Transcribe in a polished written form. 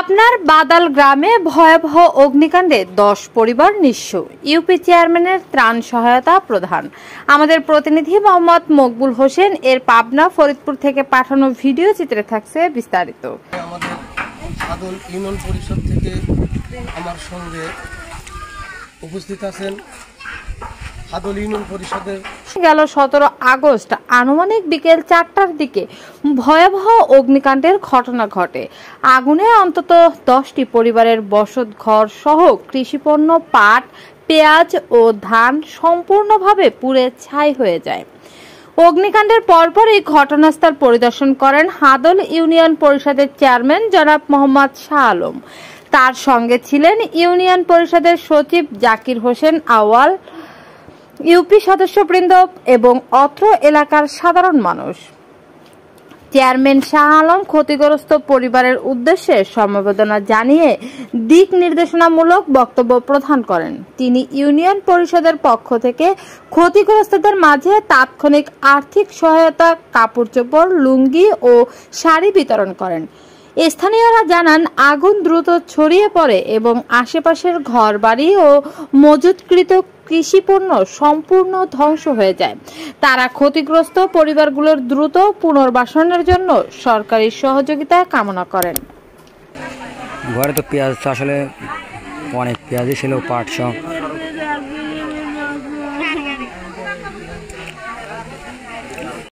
পাবনার বাদাল গ্রামে ভয়াবহ অগ্নিকাণ্ডে 10 পরিবার নিঃস্ব। ইউপি চেয়ারম্যানের ত্রাণ সহায়তা প্রদান। আমাদের প্রতিনিধি মোহাম্মদ মকবুল হোসেন এর পাবনা ফরিদপুর থেকে পাঠানো ভিডিও চিত্রে থাকছে বিস্তারিত। আমাদের বাদাল ইউনিয়ন পরিষদ থেকে আমার সঙ্গে উপস্থিত আছেন বাদাল ইউনিয়ন পরিষদের। গেল 17 আগস্ট আনুমানিক বিকেল 4টার দিকে ভয়াবহ অগ্নিকাণ্ডের ঘটনা ঘটে। আগুনে অন্তত 10টি পরিবারের বসত ঘর সহ কৃষিপণ্য, পাট, পেঁয়াজ ও ধান সম্পূর্ণভাবে পুড়ে ছাই হয়ে যায়। অগ্নিকাণ্ডের পরপরই ঘটনাস্থল পরিদর্শন করেন হাদল ইউনিয়ন পরিষদের চেয়ারম্যান জনাব মোহাম্মদ শাহ আলম। তার সঙ্গে ছিলেন ইউনিয়ন পরিষদের সচিব জাকির হোসেন আওয়াল, ইউপি সদস্যবৃন্দ এবং অত্র এলাকার সাধারণ মানুষ। চেয়ারম্যান শাহ আলম ক্ষতিগ্রস্ত পরিবারের উদ্দেশ্যে সমবেদনা জানিয়ে দিক নির্দেশনামূলক বক্তব্য প্রদান করেন। তিনি ইউনিয়ন পরিষদের পক্ষ থেকে ক্ষতিগ্রস্তদের মাঝে তাৎক্ষণিক আর্থিক সহায়তা, কাপড়-চোপড়, লুঙ্গি ও শাড়ি বিতরণ করেন। স্থানীয়রা জানান, আগুন দ্রুত ছড়িয়ে পড়ে এবং আশেপাশের ঘরবাড়ি ও মজুতকৃত কৃষিপণ্য সম্পূর্ণ ধ্বংস হয়ে যায়। তারা ক্ষতিগ্রস্ত পরিবারগুলোর দ্রুত পুনর্বাসনের জন্য সরকারি সহযোগিতা কামনা করেন। ঘরে তো পেঁয়াজ আসলে অনেক পেঁয়াজই ছিল, পাট সহ